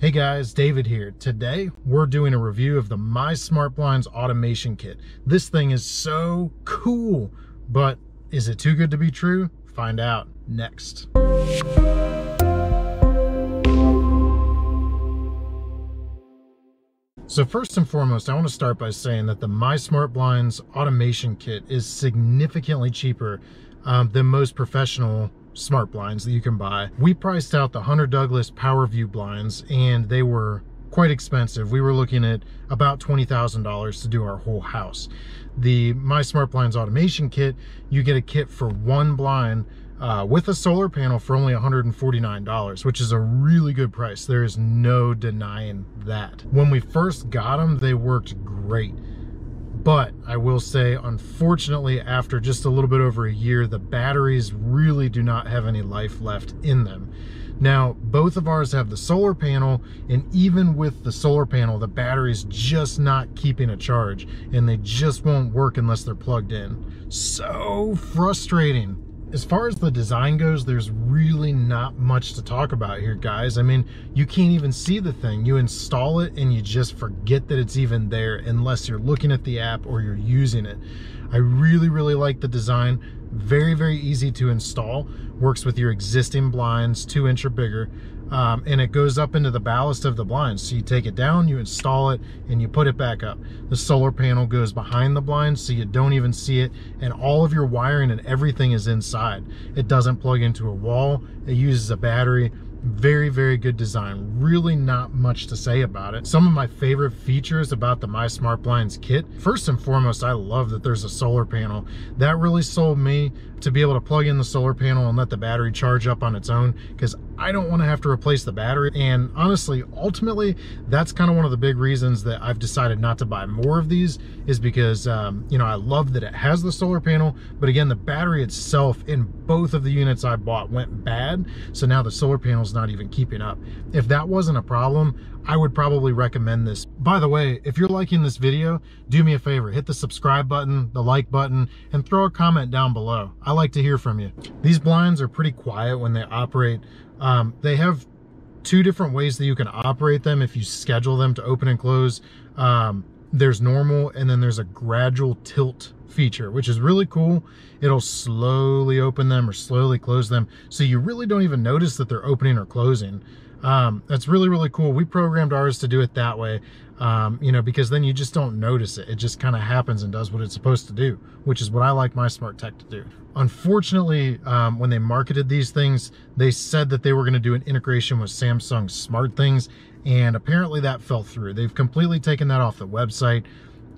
Hey guys, David here. Today, we're doing a review of the MySmartBlinds automation kit. This thing is so cool, but is it too good to be true? Find out next. So first and foremost, I want to start by saying that the MySmartBlinds automation kit is significantly cheaper than most professional smart blinds that you can buy. We priced out the Hunter Douglas PowerView blinds and they were quite expensive. We were looking at about $20,000 to do our whole house. The MySmartBlinds automation kit, you get a kit for one blind with a solar panel for only $149, which is a really good price. There is no denying that. When we first got them, they worked great. But I will say, unfortunately, after just a little bit over a year, the batteries really do not have any life left in them. Now, both of ours have the solar panel, and even with the solar panel, the battery's just not keeping a charge, and they just won't work unless they're plugged in. So frustrating. As far as the design goes, there's really not much to talk about here, guys. I mean, you can't even see the thing. You install it and you just forget that it's even there unless you're looking at the app or you're using it. I really like the design. Very easy to install. Works with your existing blinds, 2-inch or bigger. And it goes up into the ballast of the blinds. So you take it down, you install it, and you put it back up. The solar panel goes behind the blinds so you don't even see it, and all of your wiring and everything is inside. It doesn't plug into a wall. It uses a battery. Very good design. Really not much to say about it. Some of my favorite features about the MySmartBlinds kit, first and foremost, I love that there's a solar panel. That really sold me to be able to plug in the solar panel and let the battery charge up on its own, because I don't want to have to replace the battery. And honestly, ultimately, that's kind of one of the big reasons that I've decided not to buy more of these, is because you know, I love that it has the solar panel, but again, the battery itself in both of the units I bought went bad, so now the solar panel's not even keeping up. If that wasn't a problem, I would probably recommend this. By the way, if you're liking this video, do me a favor, hit the subscribe button, the like button, and throw a comment down below. I like to hear from you. These blinds are pretty quiet when they operate. They have two different ways that you can operate them if you schedule them to open and close. There's normal, and then there's a gradual tilt feature, which is really cool. It'll slowly open them or slowly close them, so you really don't even notice that they're opening or closing. That's really cool. We programmed ours to do it that way, you know, because then you just don't notice it. It just kind of happens and does what it's supposed to do, which is what I like my smart tech to do. Unfortunately, when they marketed these things, they said that they were going to do an integration with Samsung SmartThings, and apparently that fell through. They've completely taken that off the website.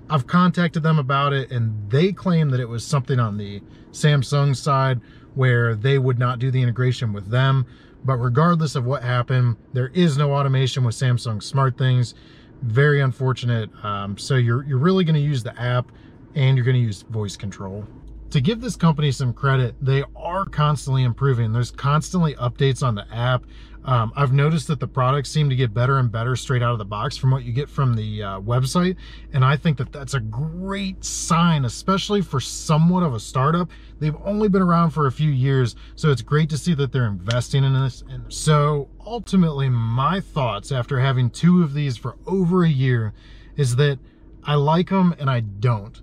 I've contacted them about it, and they claim that it was something on the Samsung side where they would not do the integration with them. But regardless of what happened, there is no automation with Samsung SmartThings. Very unfortunate. So you're really going to use the app, and you're going to use voice control. To give this company some credit, they are constantly improving. There's constantly updates on the app. I've noticed that the products seem to get better and better straight out of the box from what you get from the website, and I think that that's a great sign, especially for somewhat of a startup. They've only been around for a few years, so it's great to see that they're investing in this. And so ultimately, my thoughts after having two of these for over a year is that I like them and I don't.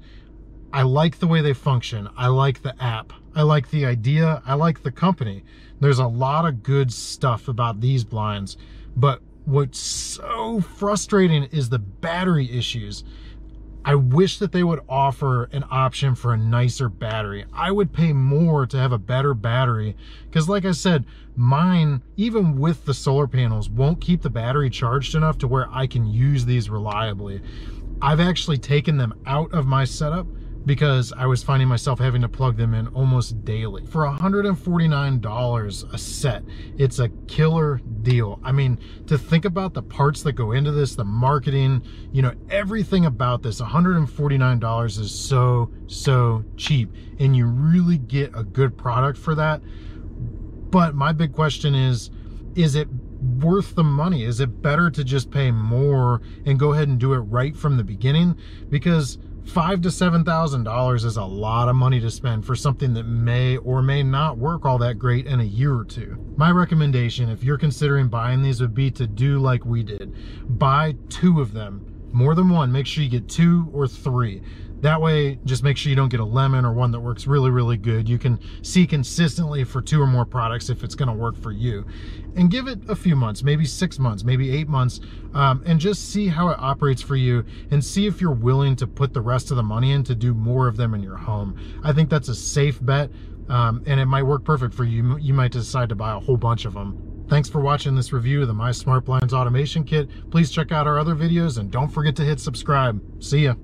I like the way they function. I like the app. I like the idea. I like the company. There's a lot of good stuff about these blinds, but what's so frustrating is the battery issues. I wish that they would offer an option for a nicer battery. I would pay more to have a better battery, because like I said, mine, even with the solar panels, won't keep the battery charged enough to where I can use these reliably. I've actually taken them out of my setup because I was finding myself having to plug them in almost daily. For $149 a set, it's a killer deal. I mean, to think about the parts that go into this, the marketing, you know, everything about this, $149 is so cheap, and you really get a good product for that. But my big question is it worth the money? Is it better to just pay more and go ahead and do it right from the beginning? Because $5,000 to $7,000 is a lot of money to spend for something that may or may not work all that great in a year or two. My recommendation, if you're considering buying these, would be to do like we did. Buy 2 of them. More than one, make sure you get 2 or 3. That way, just make sure you don't get a lemon or one that works really, really good. You can see consistently for 2 or more products if it's gonna work for you. And give it a few months, maybe 6 months, maybe 8 months, and just see how it operates for you and see if you're willing to put the rest of the money in to do more of them in your home. I think that's a safe bet, and it might work perfect for you. You might decide to buy a whole bunch of them. Thanks for watching this review of the MySmartBlinds Automation Kit. Please check out our other videos and don't forget to hit subscribe. See ya.